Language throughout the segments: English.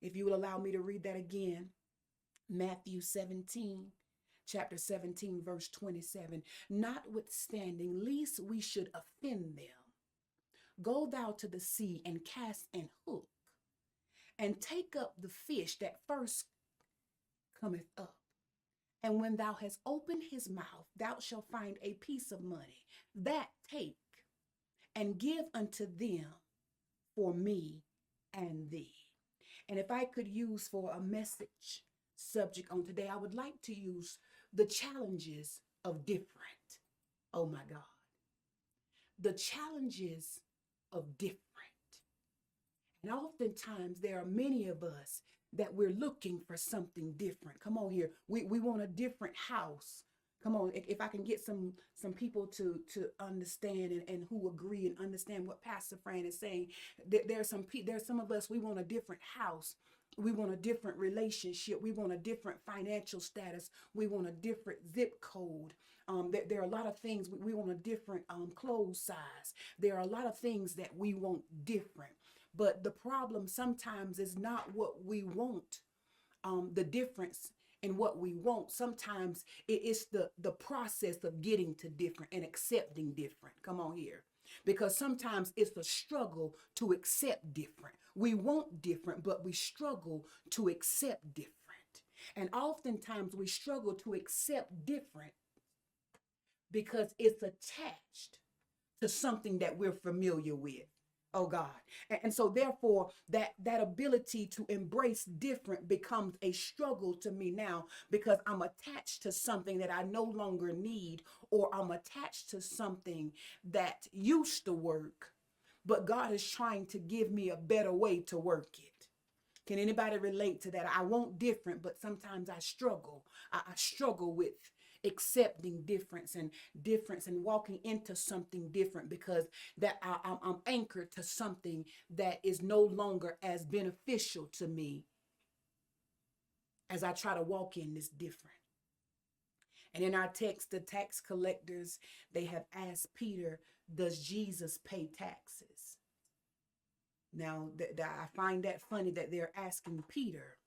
If you will allow me to read that again, Matthew 17, chapter 17, verse 27. Notwithstanding, lest we should offend them, go thou to the sea and cast an hook, and take up the fish that first cometh up. And when thou hast opened his mouth, thou shalt find a piece of money. That take and give unto them for me and thee. And if I could use for a message subject on today, I would like to use the challenges of different. Oh my God. The challenges of different. And oftentimes there are many of us that we're looking for something different. Come on here. We want a different house. Come on, if I can get some people to understand and who agree and understand what Pastor Fran is saying. There's some of us, we want a different house. We want a different relationship. We want a different financial status. We want a different zip code. There are a lot of things. We want a different clothes size. There are a lot of things that we want different. But the problem sometimes is not what we want, the difference in what we want. Sometimes it's the process of getting to different and accepting different. Come on here. Because sometimes it's a struggle to accept different. We want different, but we struggle to accept different. And oftentimes we struggle to accept different because it's attached to something that we're familiar with. Oh God. And so therefore that ability to embrace different becomes a struggle to me now because I'm attached to something that I no longer need, or I'm attached to something that used to work, but God is trying to give me a better way to work it. Can anybody relate to that? I want different, but sometimes I struggle. I struggle with accepting difference and walking into something different because that I'm anchored to something that is no longer as beneficial to me as I try to walk in this different. And in our text, the tax collectors, they have asked Peter, does Jesus pay taxes? Now, I find that funny that they're asking Peter.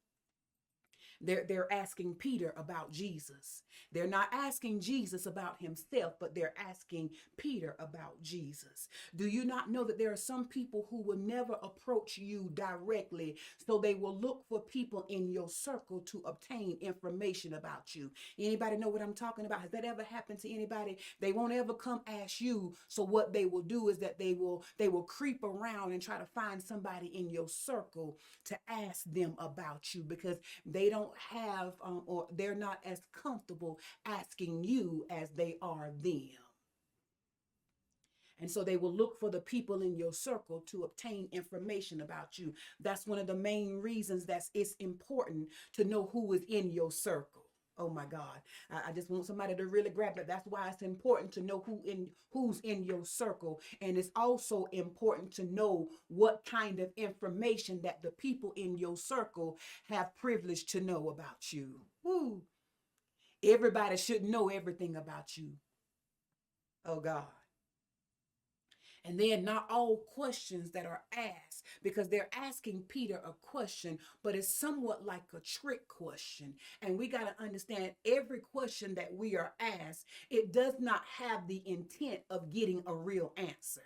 They're asking Peter about Jesus. They're not asking Jesus about himself, but they're asking Peter about Jesus. Do you not know that there are some people who will never approach you directly, so they will look for people in your circle to obtain information about you? Anybody know what I'm talking about? Has that ever happened to anybody? They won't ever come ask you. So what they will do is that they will creep around and try to find somebody in your circle to ask them about you because they don't have or they're not as comfortable asking you as they are them. And so they will look for the people in your circle to obtain information about you. That's one of the main reasons that it's important to know who is in your circle. Oh my God. I just want somebody to really grab it. That's why it's important to know who's in your circle. And it's also important to know what kind of information that the people in your circle have privilege to know about you. Woo. Everybody should know everything about you. Oh God. And then not all questions that are asked, because they're asking Peter a question, but it's somewhat like a trick question. And we got to understand every question that we are asked, it does not have the intent of getting a real answer.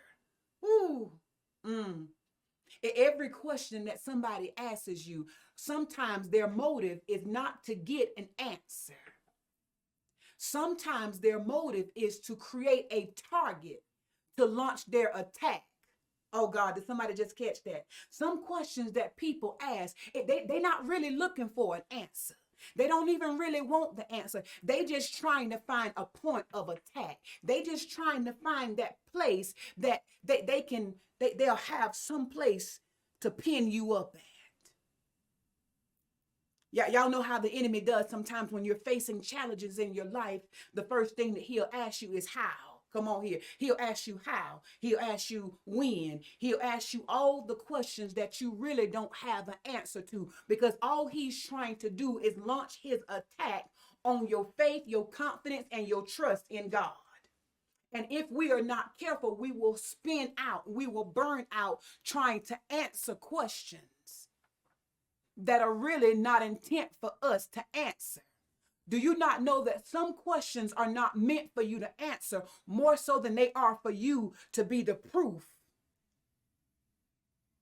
Woo. Every question that somebody asks you, sometimes their motive is not to get an answer. Sometimes their motive is to create a target to launch their attack. Oh God, did somebody just catch that? Some questions that people ask, they're not really looking for an answer. They don't even really want the answer. They just trying to find a point of attack. They just trying to find that place that they'll have some place to pin you up at. Yeah, y'all know how the enemy does sometimes when you're facing challenges in your life. The first thing that he'll ask you is how. Come on here. He'll ask you how. He'll ask you when. He'll ask you all the questions that you really don't have an answer to, because all he's trying to do is launch his attack on your faith, your confidence, and your trust in God. And if we are not careful, we will spin out. We will burn out trying to answer questions that are really not intent for us to answer. Do you not know that some questions are not meant for you to answer more so than they are for you to be the proof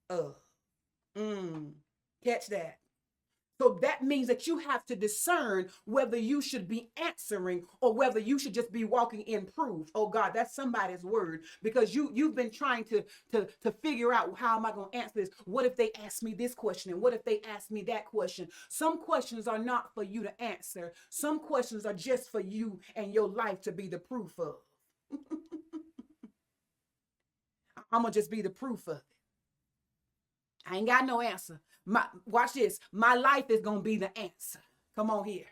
of? Catch that. So that means that you have to discern whether you should be answering or whether you should just be walking in proof. Oh God, that's somebody's word, because you've been trying to figure out, how am I going to answer this? What if they ask me this question? And what if they ask me that question? Some questions are not for you to answer. Some questions are just for you and your life to be the proof of. I'm going to just be the proof of it. I ain't got no answer. Watch this. My life is going to be the answer. Come on here.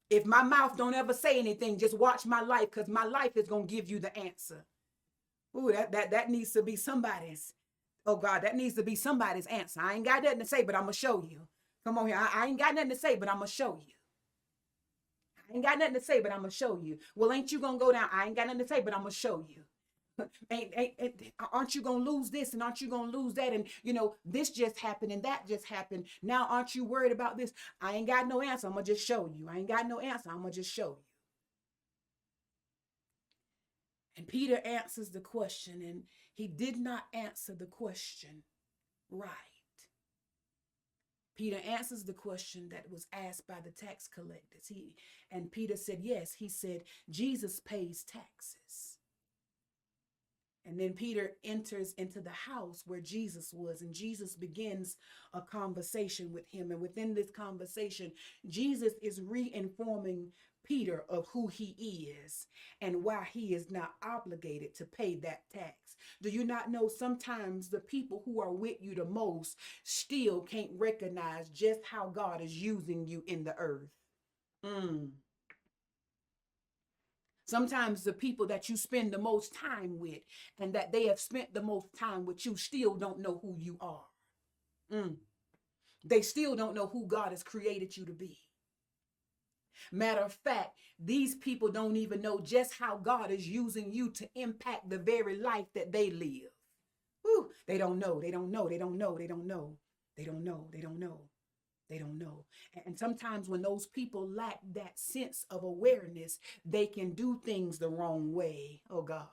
If my mouth don't ever say anything, just watch my life, because my life is going to give you the answer. Ooh, that needs to be somebody's. Oh God, that needs to be somebody's answer. I ain't got nothing to say, but I'm going to show you. Come on here. I ain't got nothing to say, but I'm going to show you. I ain't got nothing to say, but I'm going to show you. Well, ain't you going to go down? I ain't got nothing to say, but I'm going to show you. Aren't you going to lose this, and aren't you going to lose that? And this just happened and that just happened. Now, aren't you worried about this? I ain't got no answer. I'm going to just show you. I ain't got no answer. I'm going to just show you. And Peter answers the question, and he did not answer the question right. Peter answers the question that was asked by the tax collectors. And Peter said, yes. He said, Jesus pays taxes. And then Peter enters into the house where Jesus was, and Jesus begins a conversation with him. And within this conversation, Jesus is re-informing Peter of who he is and why he is not obligated to pay that tax. Do you not know sometimes the people who are with you the most still can't recognize just how God is using you in the earth? Sometimes the people that you spend the most time with and that they have spent the most time with you still don't know who you are. They still don't know who God has created you to be. Matter of fact, these people don't even know just how God is using you to impact the very life that they live. Whew, they don't know. They don't know. They don't know. They don't know. They don't know. They don't know. They don't know. And sometimes when those people lack that sense of awareness, they can do things the wrong way. Oh God.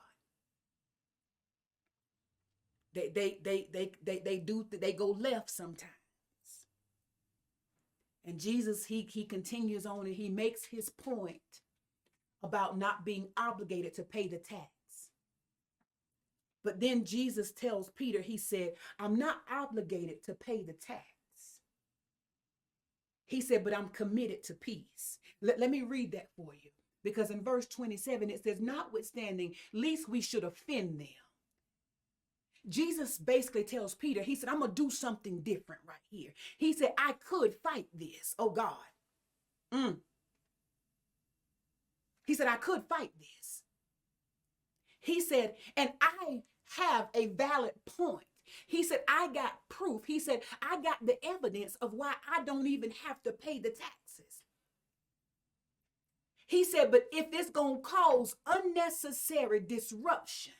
They go left sometimes. And Jesus, he continues on, and he makes his point about not being obligated to pay the tax. But then Jesus tells Peter, he said, I'm not obligated to pay the tax. He said, but I'm committed to peace. Let me read that for you. Because in verse 27, it says, notwithstanding, lest we should offend them. Jesus basically tells Peter, he said, I'm going to do something different right here. He said, I could fight this. Oh God. He said, I could fight this. He said, and I have a valid point. He said, I got proof. He said, I got the evidence of why I don't even have to pay the taxes. He said, but if it's going to cause unnecessary disruption,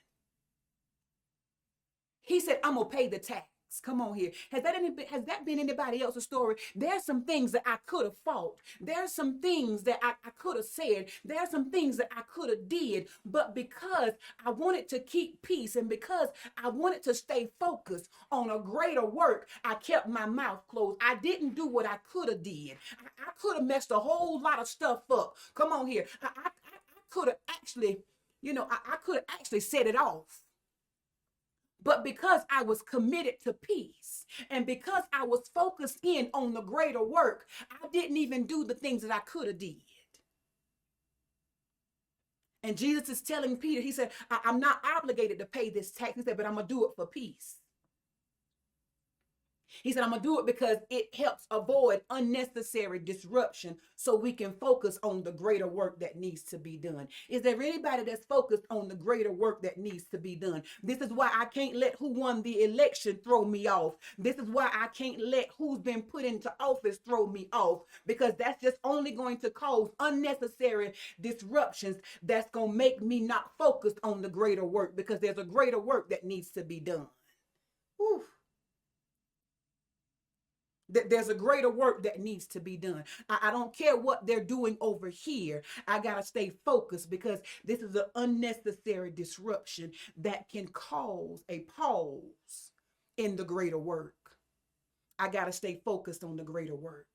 he said, I'm going to pay the tax. Come on here. Has that been anybody else's story? There's some things that I could have fought. There's some things that I could have said. There's some things that I could have did. But because I wanted to keep peace and because I wanted to stay focused on a greater work, I kept my mouth closed. I didn't do what I could have did. I could have messed a whole lot of stuff up. Come on here. I could have actually, I could have actually set it off. But because I was committed to peace and because I was focused in on the greater work, I didn't even do the things that I could have did. And Jesus is telling Peter, he said, I'm not obligated to pay this tax. He said, but I'm going to do it for peace. He said, I'm going to do it because it helps avoid unnecessary disruption so we can focus on the greater work that needs to be done. Is there anybody that's focused on the greater work that needs to be done? This is why I can't let who won the election throw me off. This is why I can't let who's been put into office throw me off, because that's just only going to cause unnecessary disruptions that's going to make me not focused on the greater work, because there's a greater work that needs to be done. Whew. There's a greater work that needs to be done. I don't care what they're doing over here. I got to stay focused because this is an unnecessary disruption that can cause a pause in the greater work. I got to stay focused on the greater work.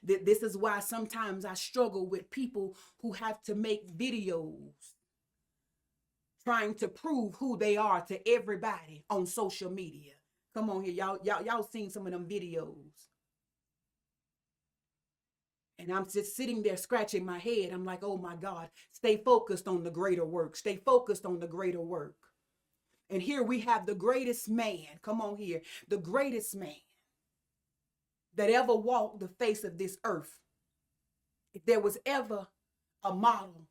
This is why sometimes I struggle with people who have to make videos trying to prove who they are to everybody on social media. Come on here, y'all seen some of them videos. And I'm just sitting there scratching my head. I'm like, oh my God, stay focused on the greater work. Stay focused on the greater work. And here we have the greatest man. Come on here. The greatest man that ever walked the face of this earth. If there was ever a model,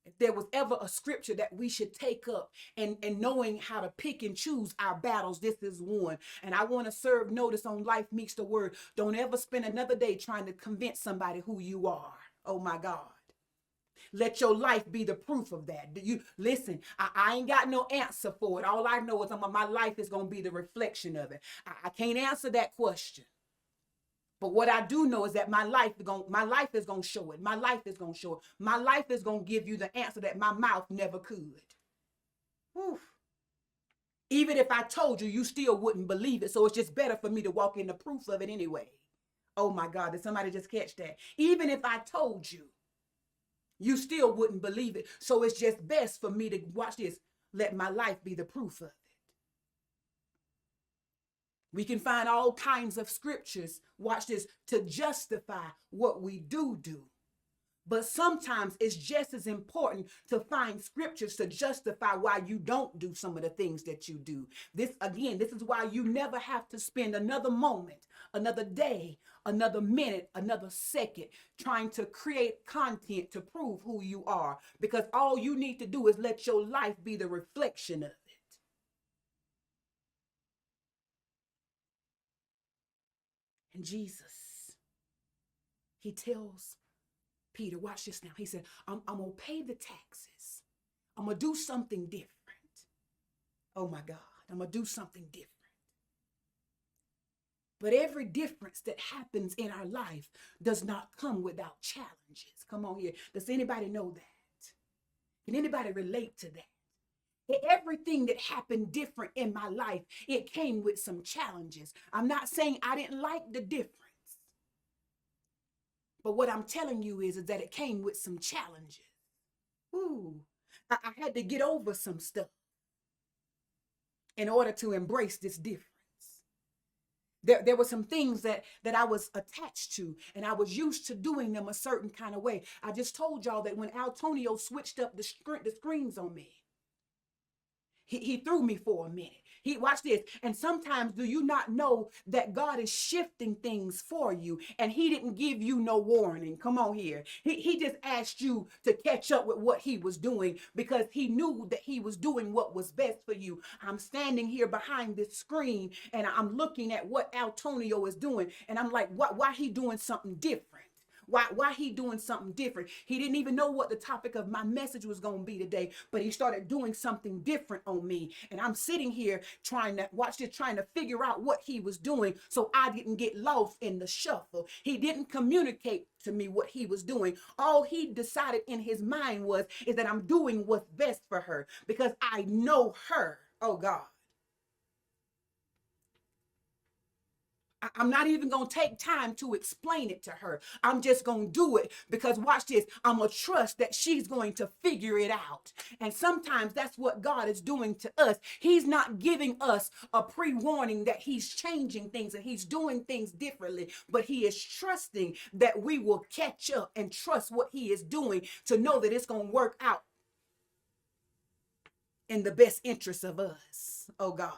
if there was ever a scripture that we should take up and knowing how to pick and choose our battles, this is one. And I want to serve notice on Life Meets the Word. Don't ever spend another day trying to convince somebody who you are. Oh my God. Let your life be the proof of that. You listen, I ain't got no answer for it. All I know is my life is going to be the reflection of it. I can't answer that question. But what I do know is that my life is going to show it. My life is going to show it. My life is going to give you the answer that my mouth never could. Whew. Even if I told you, you still wouldn't believe it. So it's just better for me to walk in the proof of it anyway. Oh my God, did somebody just catch that? Even if I told you, you still wouldn't believe it. So it's just best for me to watch this. Let my life be the proof of it. We can find all kinds of scriptures, watch this, to justify what we do. But sometimes it's just as important to find scriptures to justify why you don't do some of the things that you do. This is why you never have to spend another moment, another day, another minute, another second trying to create content to prove who you are. Because all you need to do is let your life be the reflection of it. And Jesus, he tells Peter, watch this now. He said, I'm going to pay the taxes. I'm going to do something different. Oh my God, I'm going to do something different. But every difference that happens in our life does not come without challenges. Come on here. Does anybody know that? Can anybody relate to that? Everything that happened different in my life, it came with some challenges. I'm not saying I didn't like the difference. But what I'm telling you is that it came with some challenges. Ooh, I had to get over some stuff in order to embrace this difference. There were some things that I was attached to, and I was used to doing them a certain kind of way. I just told y'all that when Antonio switched up the screens on me, he threw me for a minute. Watch this. And sometimes do you not know that God is shifting things for you and he didn't give you no warning? Come on here. He just asked you to catch up with what he was doing because he knew that he was doing what was best for you. I'm standing here behind this screen and I'm looking at what Antonio is doing. And I'm like, why he doing something different? Why he doing something different? He didn't even know what the topic of my message was going to be today, but he started doing something different on me. And I'm sitting here trying to figure out what he was doing so I didn't get lost in the shuffle. He didn't communicate to me what he was doing. All he decided in his mind is that I'm doing what's best for her because I know her. Oh God. I'm not even going to take time to explain it to her. I'm just going to do it because watch this. I'm going to trust that she's going to figure it out. And sometimes that's what God is doing to us. He's not giving us a pre-warning that he's changing things and he's doing things differently, but he is trusting that we will catch up and trust what he is doing to know that it's going to work out in the best interest of us. Oh God.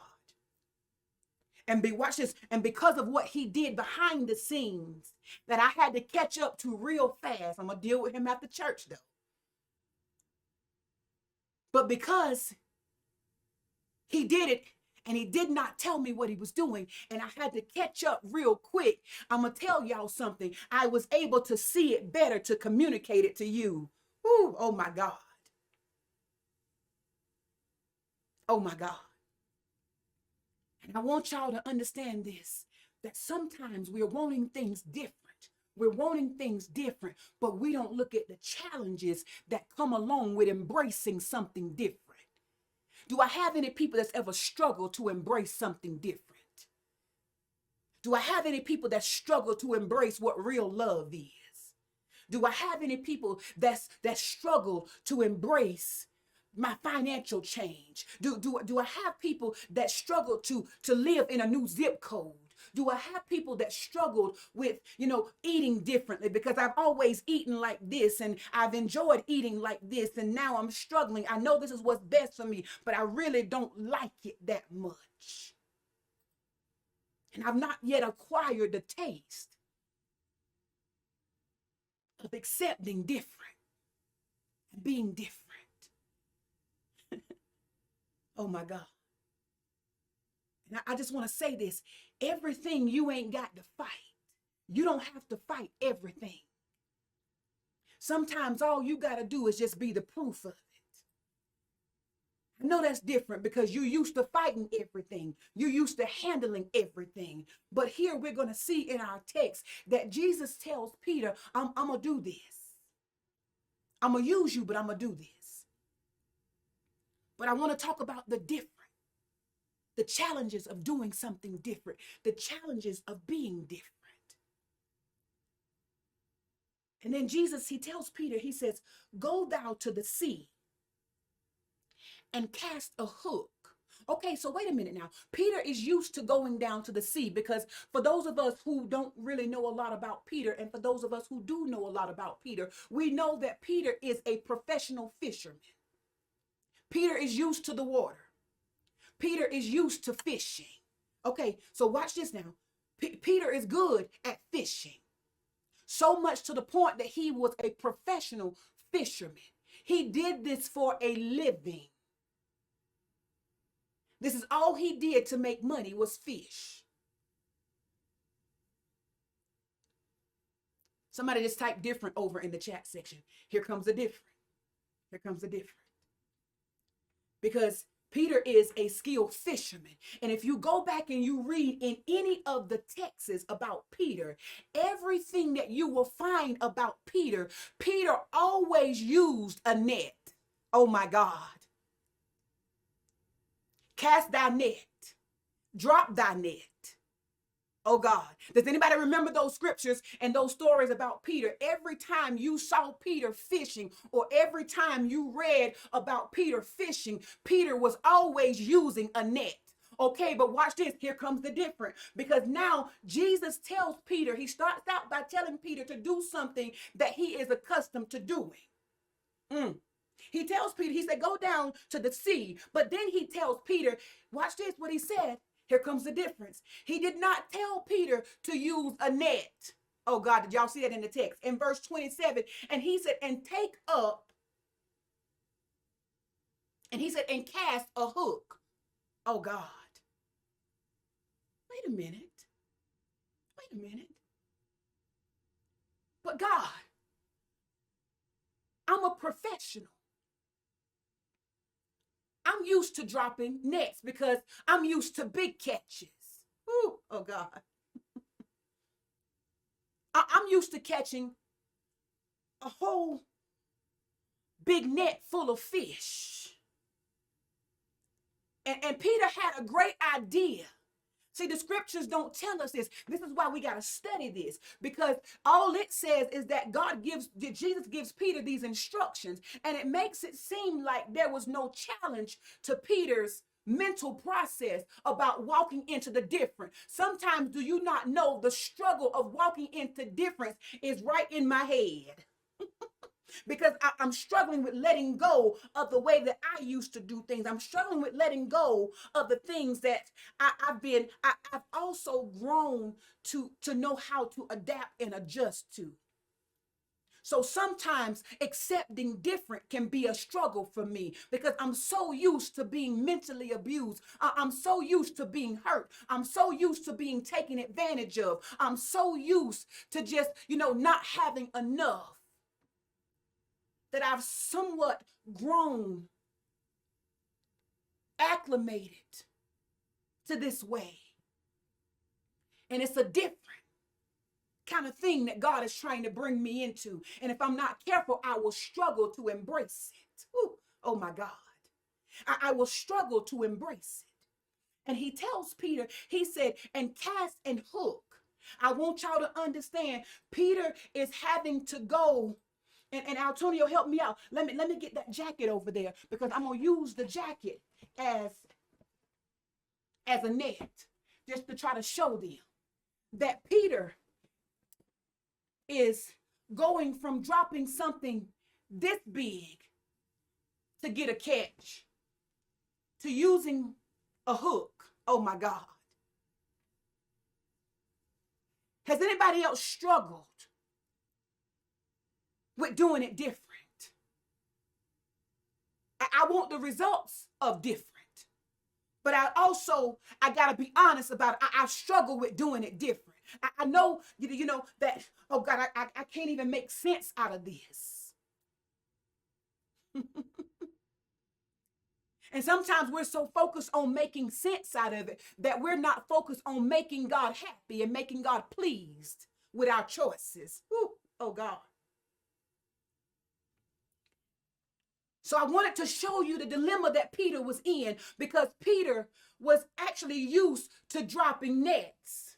Watch this. And because of what he did behind the scenes that I had to catch up to real fast, I'm going to deal with him after church though. But because he did it and he did not tell me what he was doing and I had to catch up real quick, I'm going to tell y'all something. I was able to see it better to communicate it to you. Ooh, oh my God. Oh my God. And I want y'all to understand this, that sometimes we're wanting things different. We're wanting things different, but we don't look at the challenges that come along with embracing something different. Do I have any people that's ever struggled to embrace something different? Do I have any people that struggle to embrace what real love is? Do I have any people that struggle to embrace my financial change? Do I have people that struggle to live in a new zip code? Do I have people that struggled with, eating differently because I've always eaten like this and I've enjoyed eating like this and now I'm struggling. I know this is what's best for me, but I really don't like it that much. And I've not yet acquired the taste of accepting different and being different. Oh my God. And I just want to say this. Everything you ain't got to fight. You don't have to fight everything. Sometimes all you got to do is just be the proof of it. I know that's different because you used to fighting everything. You used to handling everything. But here we're going to see in our text that Jesus tells Peter, I'm going to do this. I'm going to use you, but I'm going to do this. But I want to talk about the different, the challenges of doing something different, the challenges of being different. And then Jesus, he tells Peter, he says, go thou to the sea and cast a hook. Okay, so wait a minute now. Peter is used to going down to the sea because for those of us who don't really know a lot about Peter, and for those of us who do know a lot about Peter, we know that Peter is a professional fisherman. Peter is used to the water. Peter is used to fishing. Okay, so watch this now. Peter is good at fishing. So much to the point that he was a professional fisherman. He did this for a living. This is all he did to make money was fish. Somebody just typed different over in the chat section. Here comes the different. Here comes the different. Because Peter is a skilled fisherman. And if you go back and you read in any of the texts about Peter, everything that you will find about Peter, Peter always used a net. Oh my God. Cast thy net. Drop thy net. Oh God. Does anybody remember those scriptures and those stories about Peter? Every time you saw Peter fishing or every time you read about Peter fishing, Peter was always using a net. Okay, but watch this. Here comes the difference. Because now Jesus tells Peter, he starts out by telling Peter to do something that he is accustomed to doing. He tells Peter, he said, go down to the sea. But then he tells Peter, watch this, what he said. Here comes the difference. He did not tell Peter to use a net. Oh God, did y'all see that in the text? In verse 27, and he said, and take up, and he said, and cast a hook. Oh God. Wait a minute. Wait a minute. But God, I'm a professional. I'm used to dropping nets because I'm used to big catches. Ooh, oh God. I'm used to catching a whole big net full of fish. And Peter had a great idea. See, the scriptures don't tell us this. This is why we got to study this, because all it says is that Jesus gives Peter these instructions, and it makes it seem like there was no challenge to Peter's mental process about walking into the different. Sometimes do you not know the struggle of walking into difference is right in my head? Because I'm struggling with letting go of the way that I used to do things. I'm struggling with letting go of the things that I've also grown to know how to adapt and adjust to. So sometimes accepting different can be a struggle for me because I'm so used to being mentally abused. I'm so used to being hurt. I'm so used to being taken advantage of. I'm so used to just, not having enough, that I've somewhat grown acclimated to this way. And it's a different kind of thing that God is trying to bring me into. And if I'm not careful, I will struggle to embrace it. Ooh, oh my God. I will struggle to embrace it. And he tells Peter, he said, and cast and hook. I want y'all to understand, Peter is having to go. And Antonio, help me out. Let me get that jacket over there, because I'm going to use the jacket as a net, just to try to show them that Peter is going from dropping something this big to get a catch to using a hook. Oh my God. Has anybody else struggled with doing it different? I want the results of different. But I got to be honest about it. I struggle with doing it different. I know, you know, that, oh God, I can't even make sense out of this. And sometimes we're so focused on making sense out of it that we're not focused on making God happy and making God pleased with our choices. Ooh, oh God. So I wanted to show you the dilemma that Peter was in, because Peter was actually used to dropping nets.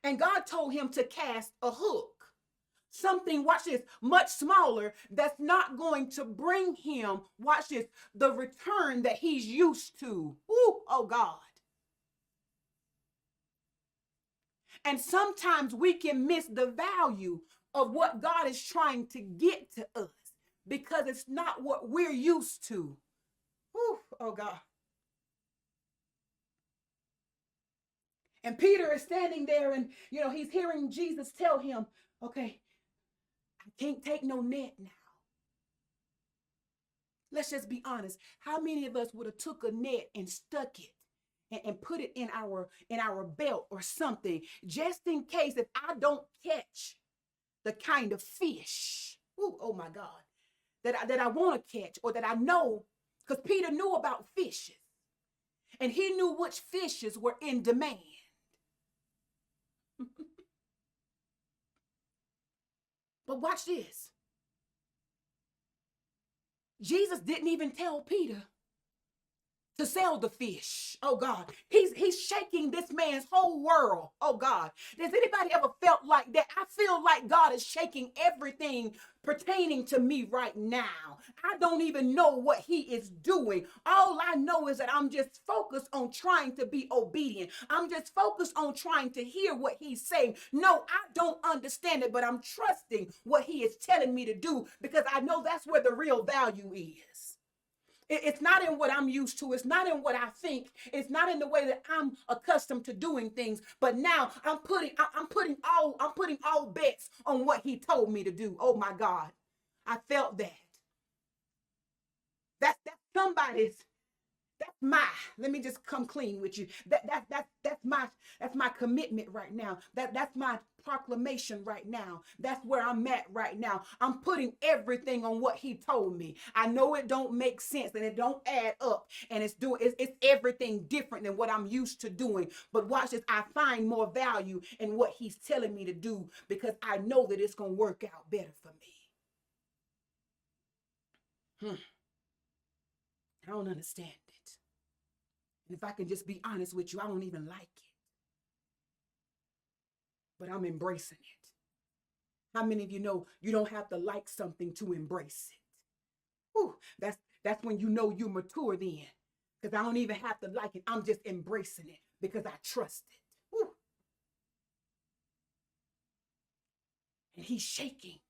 And God told him to cast a hook. Something, watch this, much smaller, that's not going to bring him, watch this, the return that he's used to. Ooh, oh God. And sometimes we can miss the value of what God is trying to get to us because it's not what we're used to. Ooh, oh God. And Peter is standing there and, you know, he's hearing Jesus tell him, okay, I can't take no net now. Let's just be honest. How many of us would have took a net and stuck it and put it in our belt or something, just in case if I don't catch the kind of fish, ooh, oh my God, that I want to catch, or that I know, because Peter knew about fishes and he knew which fishes were in demand. But watch this. Jesus didn't even tell Peter to sell the fish. Oh God. He's shaking this man's whole world. Oh God. Has anybody ever felt like that? I feel like God is shaking everything pertaining to me right now. I don't even know what he is doing. All I know is that I'm just focused on trying to be obedient. I'm just focused on trying to hear what he's saying. No, I don't understand it, but I'm trusting what he is telling me to do, because I know that's where the real value is. It's not in what I'm used to. It's not in what I think. It's not in the way that I'm accustomed to doing things. But now I'm putting all bets on what he told me to do. Oh my God. I felt that. That's somebody's. Let me just come clean with you. That's my commitment right now. That's my proclamation right now. That's where I'm at right now. I'm putting everything on what he told me. I know it don't make sense and it don't add up, and it's everything different than what I'm used to doing. But watch this. I find more value in what he's telling me to do, because I know that it's going to work out better for me. I don't understand it. And if I can just be honest with you, I don't even like it. But I'm embracing it. How many of you know you don't have to like something to embrace it? Whew, that's when you know you're mature then. Because I don't even have to like it. I'm just embracing it because I trust it. Whew. And he's shaking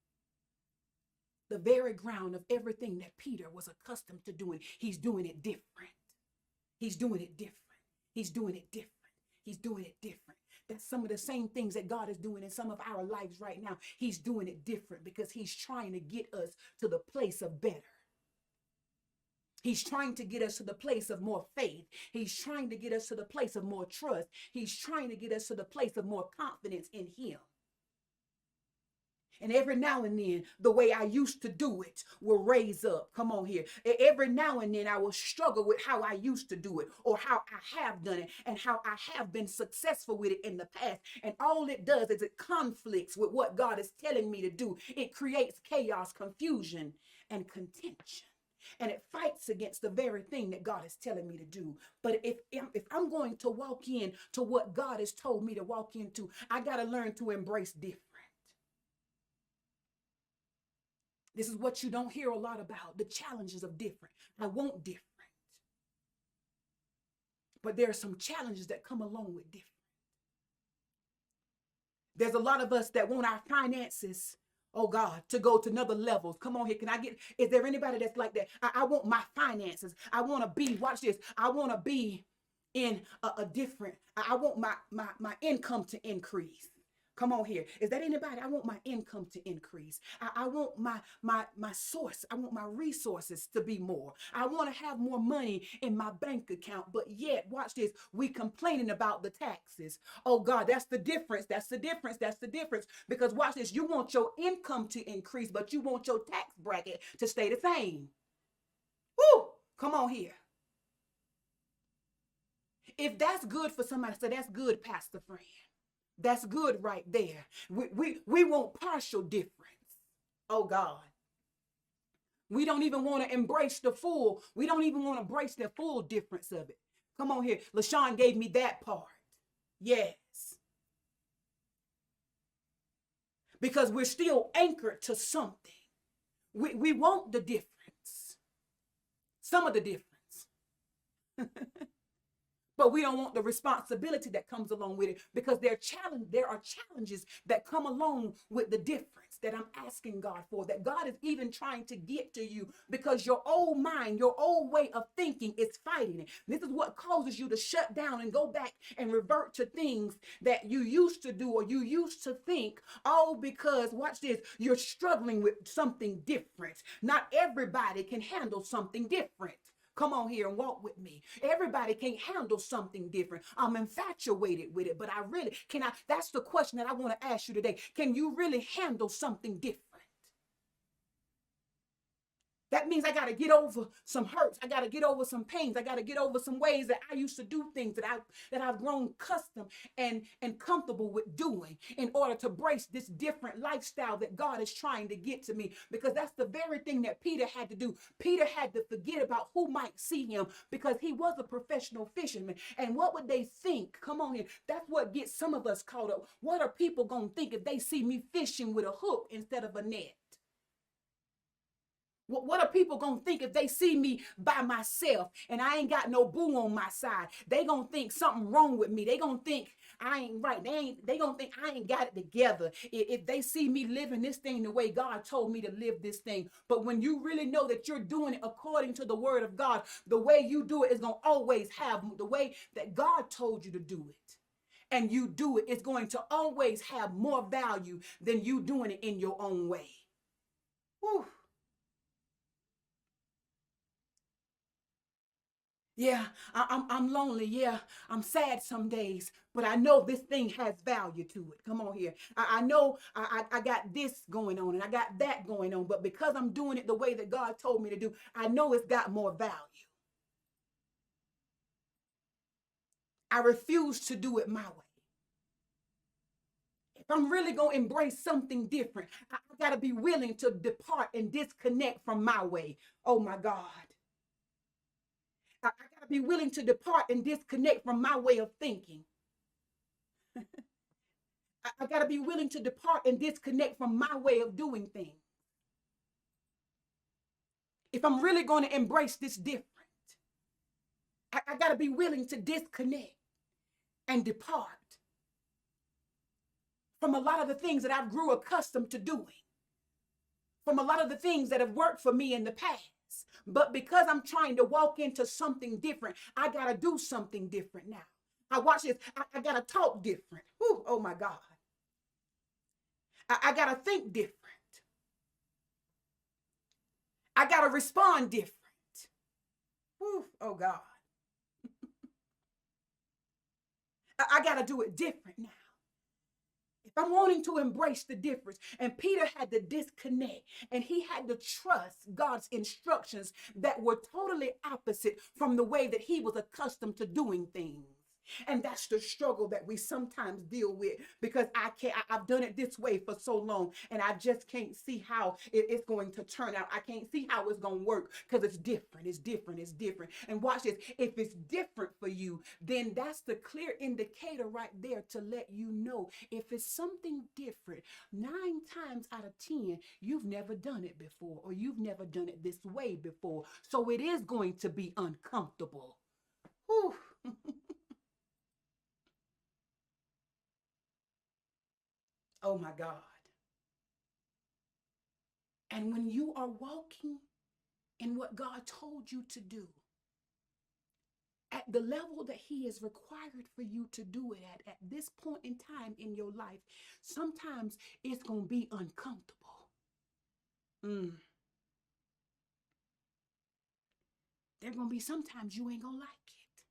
the very ground of everything that Peter was accustomed to doing. He's doing it different. He's doing it different. He's doing it different. He's doing it different. That's some of the same things that God is doing in some of our lives right now. He's doing it different because he's trying to get us to the place of better. He's trying to get us to the place of more faith. He's trying to get us to the place of more trust. He's trying to get us to the place of more confidence in him. And every now and then, the way I used to do it will raise up. Come on here. Every now and then, I will struggle with how I used to do it or how I have done it and how I have been successful with it in the past. And all it does is it conflicts with what God is telling me to do. It creates chaos, confusion, and contention. And it fights against the very thing that God is telling me to do. But if I'm going to walk in to what God has told me to walk into, I got to learn to embrace different. This is what you don't hear a lot about, the challenges of different. I want different. But there are some challenges that come along with different. There's a lot of us that want our finances, oh God, to go to another levels. Come on here. Is there anybody that's like that? I want my finances. I want to be, watch this. I want to be in a different, I want my income to increase. Come on here. Is that anybody? I want my income to increase. I want my source. I want my resources to be more. I want to have more money in my bank account. But yet, watch this. We complaining about the taxes. Oh God, that's the difference. That's the difference. That's the difference. Because watch this. You want your income to increase, but you want your tax bracket to stay the same. Woo! Come on here. If that's good for somebody, so that's good, Pastor Friend. That's good right there. We want partial difference. Oh God. We don't even want to embrace the full. We don't even want to embrace the full difference of it. Come on here. LaShawn gave me that part. Yes. Because we're still anchored to something. We want the difference. Some of the difference. But we don't want the responsibility that comes along with it, because there are challenges that come along with the difference that I'm asking God for, that God is even trying to get to you, because your old mind, your old way of thinking is fighting it. This is what causes you to shut down and go back and revert to things that you used to do or you used to think, all because, watch this, you're struggling with something different. Not everybody can handle something different. Come on here and walk with me. Everybody can't handle something different. I'm infatuated with it, but that's the question that I want to ask you today. Can you really handle something different? That means I got to get over some hurts. I got to get over some pains. I got to get over some ways that I used to do things that I've grown accustomed and comfortable with doing in order to brace this different lifestyle that God is trying to get to me. Because that's the very thing that Peter had to do. Peter had to forget about who might see him, because he was a professional fisherman. And what would they think? Come on here. That's what gets some of us caught up. What are people going to think if they see me fishing with a hook instead of a net? What are people going to think if they see me by myself and I ain't got no boo on my side? They going to think something wrong with me. They going to think I ain't right. They going to think I ain't got it together if they see me living this thing the way God told me to live this thing. But when you really know that you're doing it according to the word of God, the way you do it is going to always have the way that God told you to do it. And you do it, it's going to always have more value than you doing it in your own way. Whew. Yeah, I'm lonely. Yeah, I'm sad some days, but I know this thing has value to it. Come on here. I know I got this going on and I got that going on, but because I'm doing it the way that God told me to do, I know it's got more value. I refuse to do it my way. If I'm really going to embrace something different, I got to be willing to depart and disconnect from my way. Oh my God. I got to be willing to depart and disconnect from my way of thinking. I got to be willing to depart and disconnect from my way of doing things. If I'm really going to embrace this different, I got to be willing to disconnect and depart from a lot of the things that I've grew accustomed to doing, from a lot of the things that have worked for me in the past. But because I'm trying to walk into something different, I got to do something different now. I watch this. I got to talk different. Ooh, oh my God. I got to think different. I got to respond different. Ooh, oh God. I got to do it different now. If I'm wanting to embrace the difference, and Peter had to disconnect and he had to trust God's instructions that were totally opposite from the way that he was accustomed to doing things. And that's the struggle that we sometimes deal with, because I've done it this way for so long and I just can't see how it's going to turn out. I can't see how it's going to work because it's different. It's different. It's different. And watch this. If it's different for you, then that's the clear indicator right there to let you know if it's something different. 9 times out of 10, you've never done it before, or you've never done it this way before. So it is going to be uncomfortable. Whew. Oh my God. And when you are walking in what God told you to do, at the level that he is required for you to do it at this point in time in your life, sometimes it's going to be uncomfortable. There's going to be sometimes you ain't going to like it.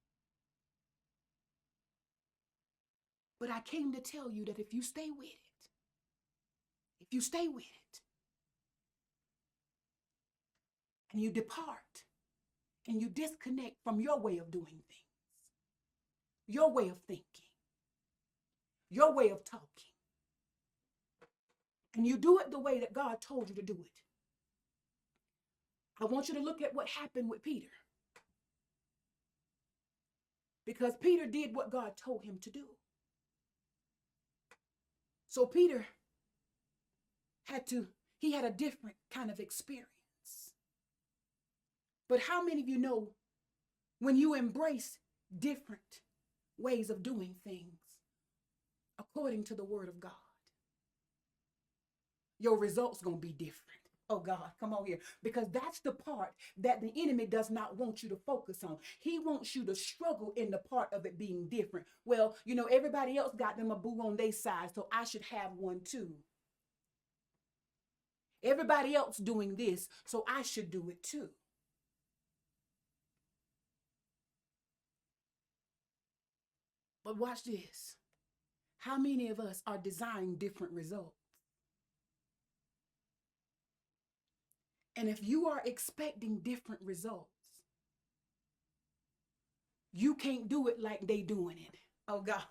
But I came to tell you that if you stay with it, if you stay with it, and you depart, and you disconnect from your way of doing things, your way of thinking, your way of talking, and you do it the way that God told you to do it, I want you to look at what happened with Peter. Because Peter did what God told him to do. So Peter he had a different kind of experience. But how many of you know when you embrace different ways of doing things according to the word of God, your results going to be different? Oh God, come on here. Because that's the part that the enemy does not want you to focus on. He wants you to struggle in the part of it being different. Well, everybody else got them a boo on their side, so I should have one too. Everybody else doing this, so I should do it too. But watch this. How many of us are desiring different results? And if you are expecting different results, you can't do it like they doing it. Oh God.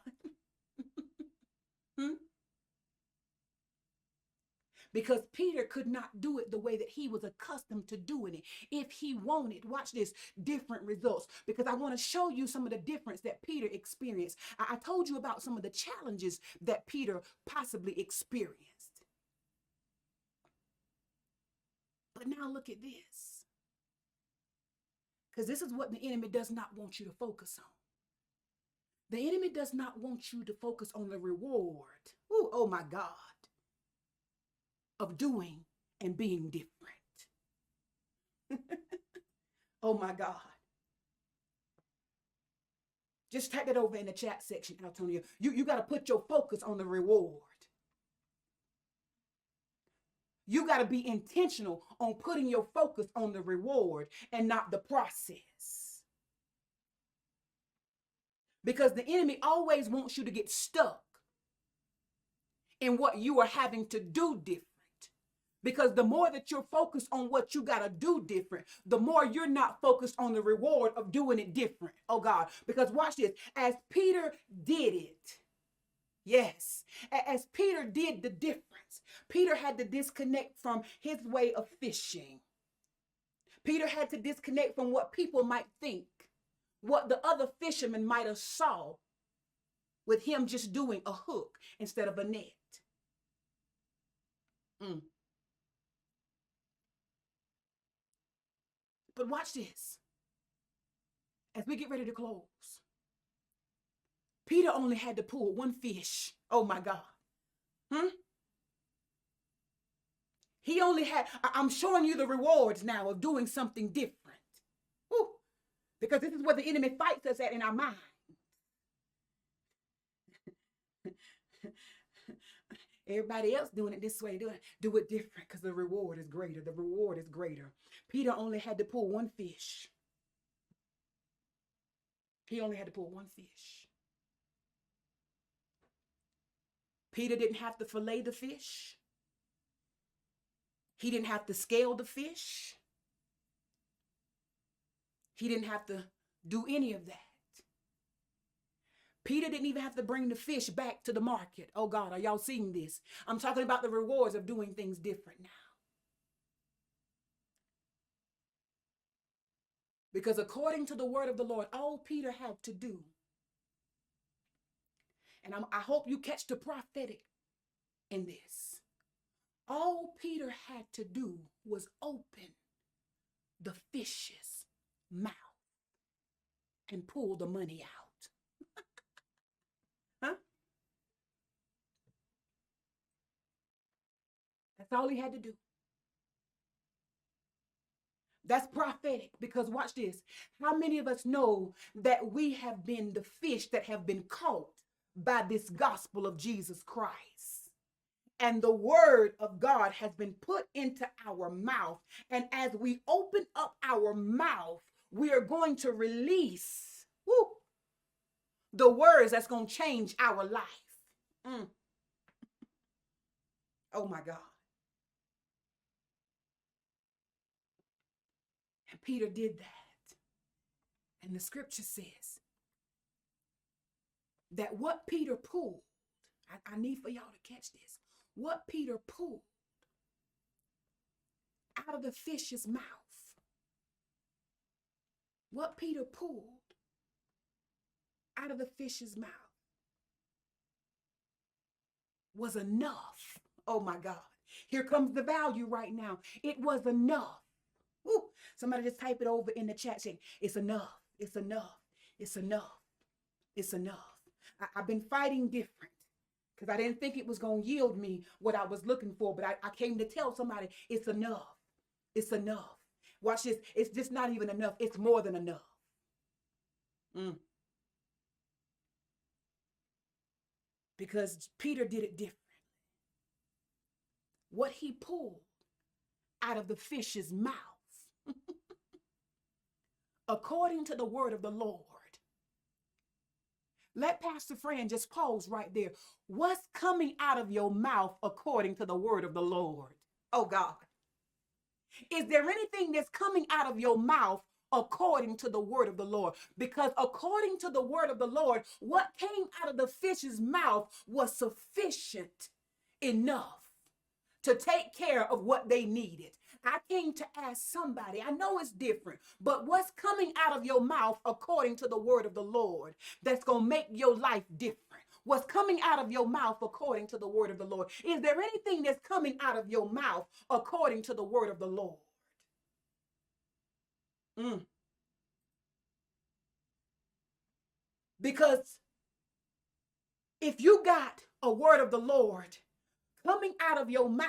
Because Peter could not do it the way that he was accustomed to doing it. If he wanted, watch this, different results. Because I want to show you some of the difference that Peter experienced. I told you about some of the challenges that Peter possibly experienced. But now look at this. Because this is what the enemy does not want you to focus on. The enemy does not want you to focus on the reward. Ooh, oh my God. Of doing and being different. Oh my God. Just type it over in the chat section, Antonio. You got to put your focus on the reward. You got to be intentional on putting your focus on the reward and not the process. Because the enemy always wants you to get stuck in what you are having to do different. Because the more that you're focused on what you got to do different, the more you're not focused on the reward of doing it different. Oh God, because watch this, as Peter did it, yes, as Peter did the difference, Peter had to disconnect from his way of fishing. Peter had to disconnect from what people might think, what the other fishermen might have saw with him just doing a hook instead of a net. But watch this. As we get ready to close, Peter only had to pull one fish. Oh my God. He only had, I'm showing you the rewards now of doing something different. Woo. Because this is where the enemy fights us at in our mind. Everybody else doing it this way, do it different because the reward is greater. The reward is greater. Peter only had to pull one fish. He only had to pull one fish. Peter didn't have to fillet the fish. He didn't have to scale the fish. He didn't have to do any of that. Peter didn't even have to bring the fish back to the market. Oh God, are y'all seeing this? I'm talking about the rewards of doing things different now. Because according to the word of the Lord, all Peter had to do, and I hope you catch the prophetic in this, all Peter had to do was open the fish's mouth and pull the money out. Huh? That's all he had to do. That's prophetic, because watch this. How many of us know that we have been the fish that have been caught by this gospel of Jesus Christ? And the word of God has been put into our mouth. And as we open up our mouth, we are going to release the words that's going to change our life. Oh my God. And Peter did that. And the scripture says that what Peter pulled, I need for y'all to catch this. What Peter pulled out of the fish's mouth, what Peter pulled out of the fish's mouth was enough. Oh my God. Here comes the value right now. It was enough. Ooh, somebody just type it over in the chat saying, it's enough. It's enough. It's enough. It's enough. I've been fighting different because I didn't think it was going to yield me what I was looking for. But I came to tell somebody it's enough. It's enough. Watch this. It's just not even enough. It's more than enough. Because Peter did it different. What he pulled out of the fish's mouth, according to the word of the Lord. Let Pastor Fran just pause right there. What's coming out of your mouth according to the word of the Lord? Oh God. Is there anything that's coming out of your mouth according to the word of the Lord? Because according to the word of the Lord, what came out of the fish's mouth was sufficient enough to take care of what they needed. I came to ask somebody, I know it's different, but what's coming out of your mouth according to the word of the Lord that's going to make your life different? What's coming out of your mouth according to the word of the Lord? Is there anything that's coming out of your mouth according to the word of the Lord? Because if you got a word of the Lord coming out of your mouth,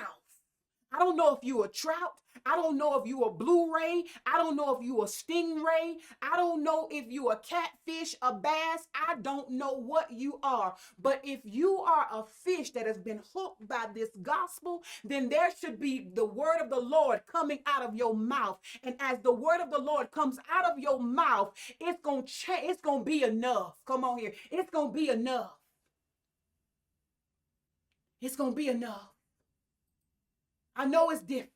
I don't know if you a trout. I don't know if you a Blu-ray. I don't know if you a stingray. I don't know if you a catfish, a bass. I don't know what you are. But if you are a fish that has been hooked by this gospel, then there should be the word of the Lord coming out of your mouth. And as the word of the Lord comes out of your mouth, it's going to change. It's going to be enough. Come on here. It's going to be enough. It's going to be enough. I know it's different.